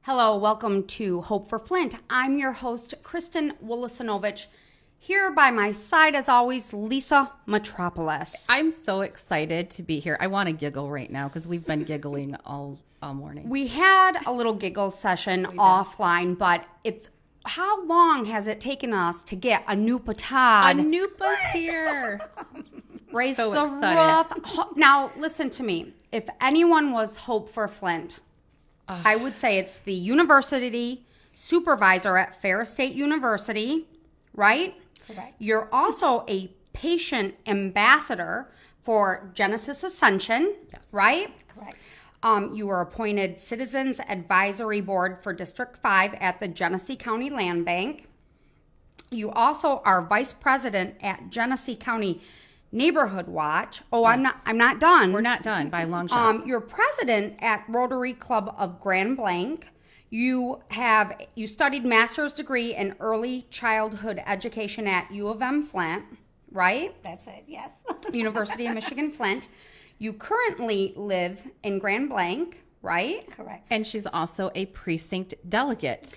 Hello, welcome to Hope for Flint. I'm your host, Kristen Wolosinovich. Here by my side, as always, Lisa Metropolis. I'm so excited to be here. I want to giggle right now because we've been giggling all morning. We had a little giggle session offline, but it's how long has it taken us to get a Nupa Todd? Anupa's here. Raise So the excited. roof. Now, listen to me. If anyone was Hope for Flint, I would say it's the university supervisor at Ferris State University, right? Correct. You're also a patient ambassador for Genesis Ascension, right? Correct. You were appointed Citizens Advisory Board for District 5 at the Genesee County Land Bank. You also are vice president at Genesee County Neighborhood Watch. Oh, I'm not done. We're not done by a long shot. You're president at Rotary Club of Grand Blanc. You studied master's degree in early childhood education at U of M Flint, right? That's it, yes. University of Michigan Flint. You currently live in Grand Blanc, right? Correct. And she's also a precinct delegate.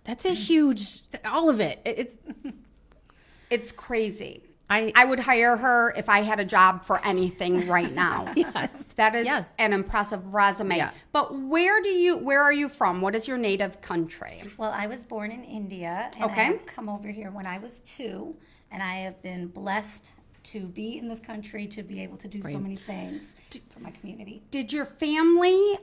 That's a huge, all of it. It's crazy. I I would hire her if I had a job for anything right now. Yes. That is Yes. an impressive resume. Yeah. But where are you from? What is your native country? Well, I was born in India, and Okay. I have come over here when I was 2, and I have been blessed to be in this country, to be able to do so many things for my community. Did your family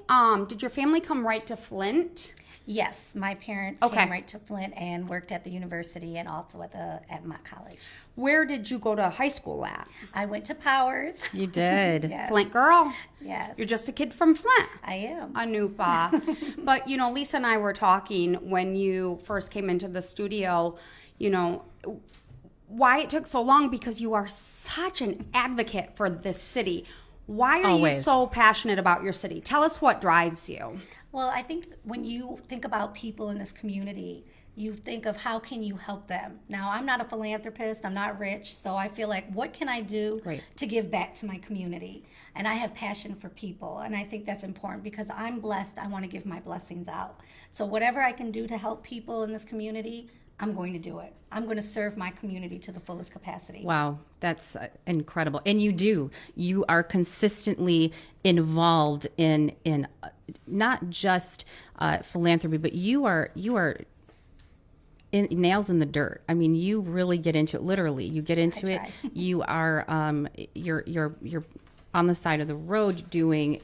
come right to Flint? Yes, my parents Okay. came right to Flint and worked at the university and also at Mott College. Where did you go to high school at? I went to Powers. You did. Yes. Flint girl. Yes, You're just a kid from Flint. I am. Anupa. But, Lisa and I were talking when you first came into the studio, why it took so long, because you are such an advocate for this city. Why are you Always. so passionate about your city? Tell us what drives you. Well, I think when you think about people in this community, you think of how can you help them. Now, I'm not a philanthropist, I'm not rich, so I feel like what can I do Right. to give back to my community? And I have passion for people, and I think that's important because I'm blessed. I want to give my blessings out. So whatever I can do to help people in this community, I'm going to do it. I'm going to serve my community to the fullest capacity. Wow, that's incredible. And you do. You are consistently involved in not just philanthropy, but you are nails in the dirt. I mean, you really get into it. Literally, you get into it. try. You are you're on the side of the road doing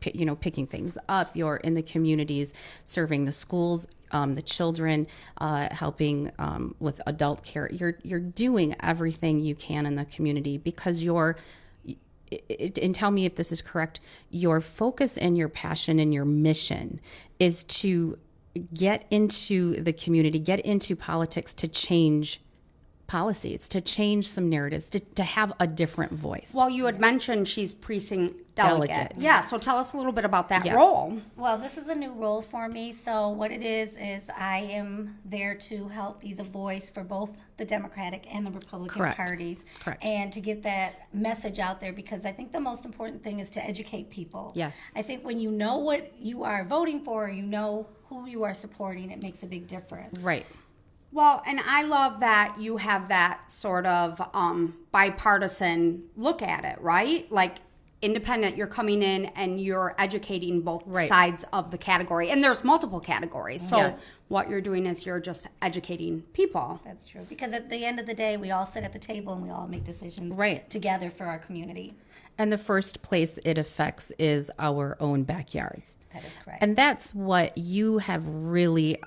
picking things up. You're in the communities, serving the schools, the children, helping with adult care. You're doing everything you can in the community because and tell me if this is correct, your focus and your passion and your mission is to get into the community, get into politics to change policies, to change some narratives, to have a different voice. Well, you had mentioned she's precinct delegate. Delegate. Yeah, so tell us a little bit about that Yeah. role. Well, this is a new role for me. So what it is I am there to help be the voice for both the Democratic and the Republican Correct. parties. Correct. And to get that message out there, because I think the most important thing is to educate people. Yes. I think when you know what you are voting for, you know who you are supporting, it makes a big difference. Right. Well, and I love that you have that sort of bipartisan look at it, right? Like independent, you're coming in and you're educating both Right. sides of the category. And there's multiple categories. So Yeah. what you're doing is you're just educating people. That's true. Because at the end of the day, we all sit at the table and we all make decisions Right. together for our community. And the first place it affects is our own backyards. That is correct. And that's what you have really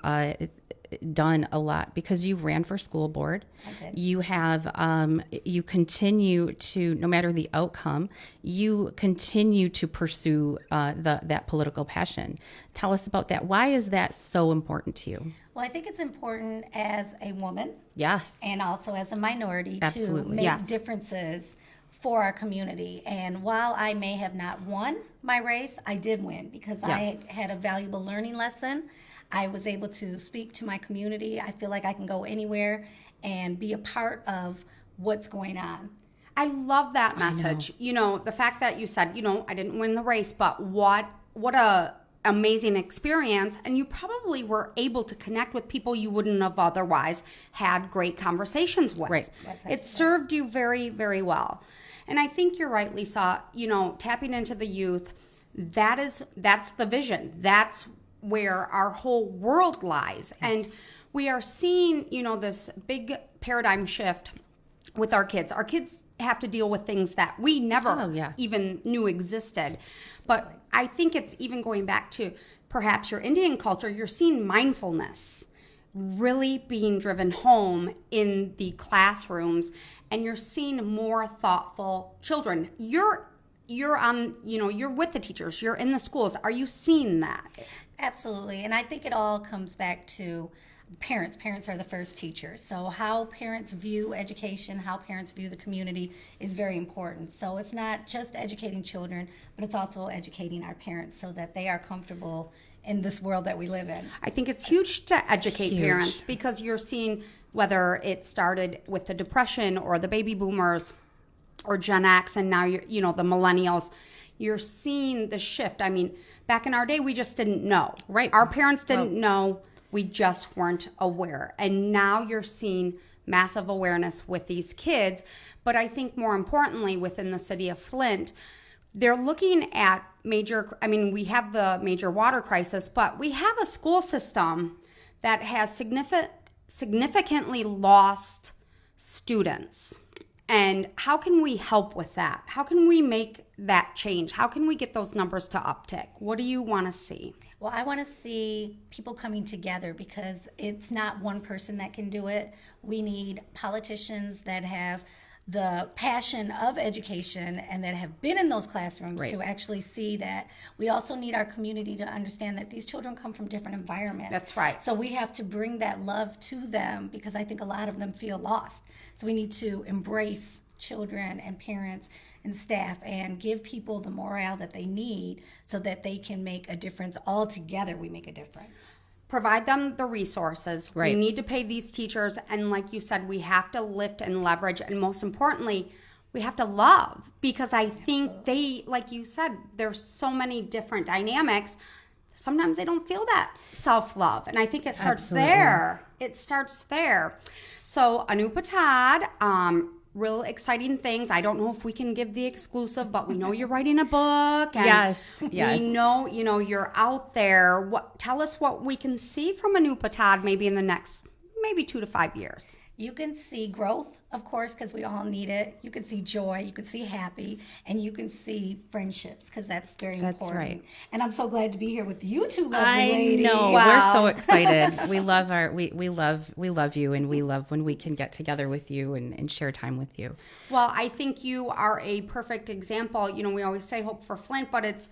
done a lot because you ran for school board. I did. You have, you continue to, no matter the outcome, you continue to pursue that political passion. Tell us about that. Why is that so important to you? Well, I think it's important as a woman Yes. and also as a minority to Absolutely. make Yes. differences for our community. And while I may have not won my race, I did win because I had a valuable learning lesson. I was able to speak to my community. I feel like I can go anywhere and be a part of what's going on. I love that message. The fact that you said, I didn't win the race, but what a amazing experience, and you probably were able to connect with people you wouldn't have otherwise had great conversations with. Right. It served you very, very well. And I think you're right, Lisa, tapping into the youth, that's the vision. That's where our whole world lies. And we are seeing, this big paradigm shift with our kids. Our kids have to deal with things that we never even knew existed. But I think it's even going back to perhaps your Indian culture, you're seeing mindfulness really being driven home in the classrooms, and you're seeing more thoughtful children. You're with the teachers, you're in the schools. Are you seeing that? Absolutely. And I think it all comes back to parents. Parents are the first teachers. So how parents view education, how parents view the community is very important. So it's not just educating children, but it's also educating our parents so that they are comfortable in this world that we live in. I think it's huge to educate parents, because you're seeing whether it started with the Depression or the baby boomers or Gen X, and now the millennials, you're seeing the shift. I mean, back in our day, we just didn't know. Right. Our parents didn't know. We just weren't aware. And now you're seeing massive awareness with these kids. But I think more importantly, within the city of Flint, they're looking at we have the major water crisis, but we have a school system that has significantly lost students. And how can we help with that? How can we make that change? How can we get those numbers to uptick? What do you want to see? Well, I want to see people coming together, because it's not one person that can do it. We need politicians that have the passion of education and that have been in those classrooms to actually see that. We also need our community to understand that these children come from different environments. That's right. So we have to bring that love to them, because I think a lot of them feel lost. So we need to embrace children and parents and staff and give people the morale that they need so that they can make a difference. All together we make a difference. Provide them the resources. Right. We need to pay these teachers. And like you said, we have to lift and leverage. And most importantly, we have to love, because I think like you said, there's so many different dynamics. Sometimes they don't feel that self-love. And I think it starts there. It starts there. So Anupa Todd, real exciting things. I don't know if we can give the exclusive, but we know you're writing a book. And Yes. we know, you're out there. Tell us what we can see from Anupa Todd maybe in the next 2 to 5 years. You can see growth, of course, because we all need it. You can see joy, you can see happy, and you can see friendships, because that's very important. right. And I'm so glad to be here with you two lovely ladies. know. Wow. We're so excited. We love we love you, and we love when we can get together with you and share time with you. Well, I think you are a perfect example. We always say Hope for Flint, but it's,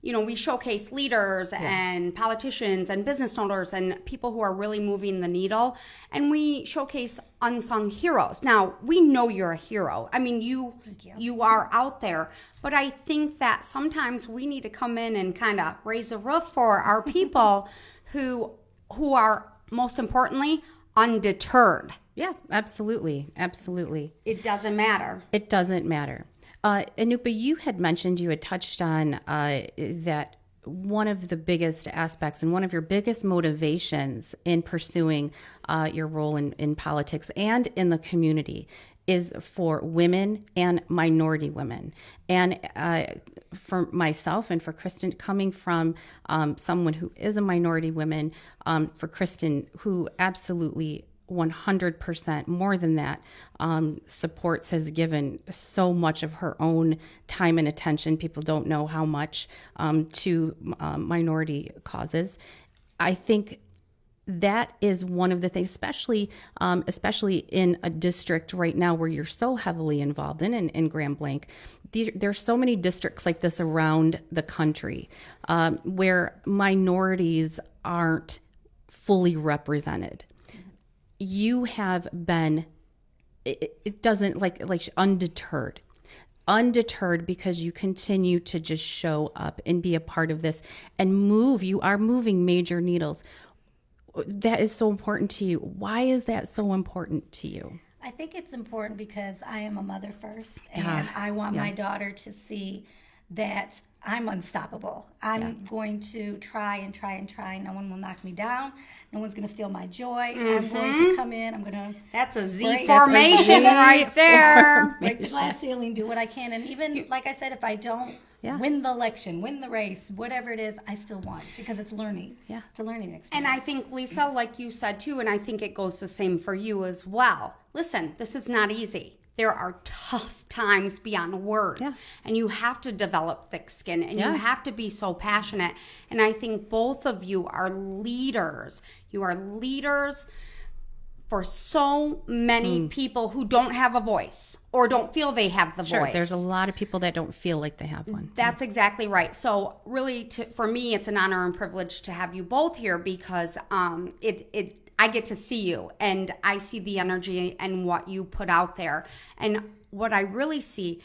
we showcase leaders and politicians and business owners and people who are really moving the needle. And we showcase unsung heroes. Now, we know you're a hero. I mean, you are out there. But I think that sometimes we need to come in and kind of raise a roof for our people who are, most importantly, undeterred. Yeah, absolutely. It doesn't matter. It doesn't matter. Anupa, you had mentioned, you had touched on that one of the biggest aspects and one of your biggest motivations in pursuing your role in politics and in the community is for women and minority women. And for myself and for Kristen, coming from someone who is a minority woman, for Kristen, who absolutely 100% more than that supports, has given so much of her own time and attention, people don't know how much, to minority causes. I think that is one of the things, especially in a district right now where you're so heavily involved in Grand Blanc. There's so many districts like this around the country where minorities aren't fully represented. You have been, it doesn't like undeterred because you continue to just show up and be a part of this and move. You are moving major needles. That is so important to you. Why is that so important to you? I think it's important because I am a mother first, and I want my daughter to see that I'm unstoppable. I'm going to try and try and try. No one will knock me down. No one's going to steal my joy. I'm going to come in. I'm going to That's a Z break- formation right there. break the glass ceiling, do what I can. And even, like I said, if I don't win the election, win the race, whatever it is, I still won because it's learning. Yeah. It's a learning experience. And I think, Lisa, like you said too, and I think it goes the same for you as well. Listen, this is not easy. There are tough times beyond words. Yeah. And you have to develop thick skin and Yeah. you have to be so passionate. And I think both of you are leaders. You are leaders for so many people who don't have a voice or don't feel they have the Sure, voice. there's a lot of people that don't feel like they have one. That's exactly right. So really, for me, it's an honor and privilege to have you both here because I get to see you and I see the energy and what you put out there. And what I really see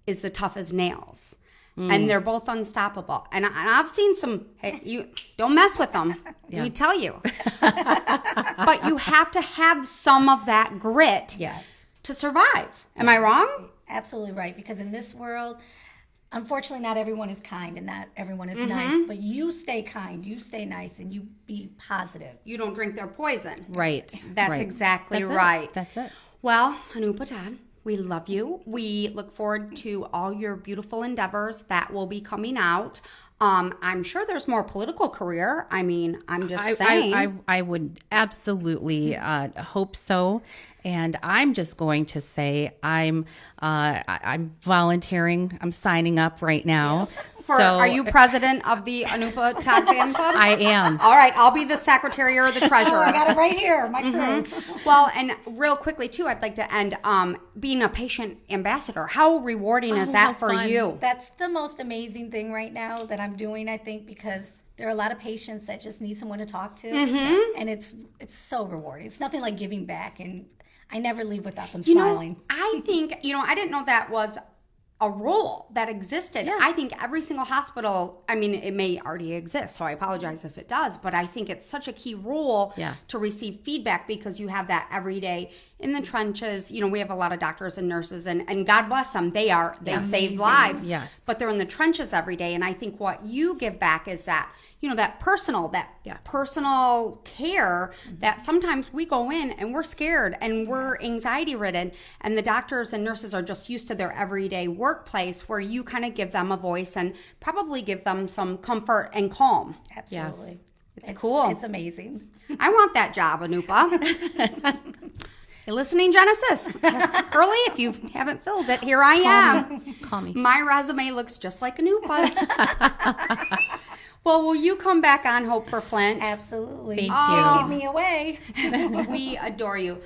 is the tough as nails. And they're both unstoppable. And I've seen some, hey, you don't mess with them. Let me tell you. But you have to have some of that grit yes. to survive. Am I wrong? Absolutely right. Because in this world, unfortunately, not everyone is kind and not everyone is nice. But you stay kind, you stay nice, and you be positive. You don't drink their poison. Right. That's right. exactly That's it. right. That's it. Well, Anupa Todd, we love you. We look forward to all your beautiful endeavors that will be coming out. I'm sure there's more political career. I mean, I'm just saying. I would absolutely hope so. And I'm just going to say I'm volunteering. I'm signing up right now. Are you president of the Anupa Todd Fan Club? I am. All right, I'll be the secretary or the treasurer. I got it right here, my crew. Well, and real quickly too, I'd like to end being a patient ambassador. How rewarding is that for fun. you? That's the most amazing thing right now that I'm doing, I think, because there are a lot of patients that just need someone to talk to. And it's so rewarding. It's nothing like giving back, and I never leave without them smiling. I think, I didn't know that was a role that existed. Yeah. I think every single hospital, I mean, it may already exist, so I apologize if it does, but I think it's such a key role to receive feedback because you have that every day in the trenches. We have a lot of doctors and nurses, and God bless them. They save lives. Yes. But they're in the trenches every day, and I think what you give back is that, that personal care that sometimes we go in and we're scared and we're anxiety ridden, and the doctors and nurses are just used to their everyday workplace where you kind of give them a voice and probably give them some comfort and calm. Absolutely. It's cool. It's amazing. I want that job, Anupa. You listening, Genesis? Curly, if you haven't filled it, here I am. Call me. My resume looks just like Anupa's. Well, will you come back on Hope for Flint? Absolutely. Thank you. Keep me away. We adore you.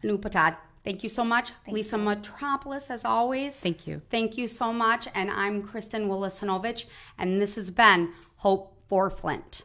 Anupa Todd, thank you so much. Lisa Metropolis, as always. Thank you. Thank you so much. And I'm Kristen Willis-Hanovich, and this has been Hope for Flint.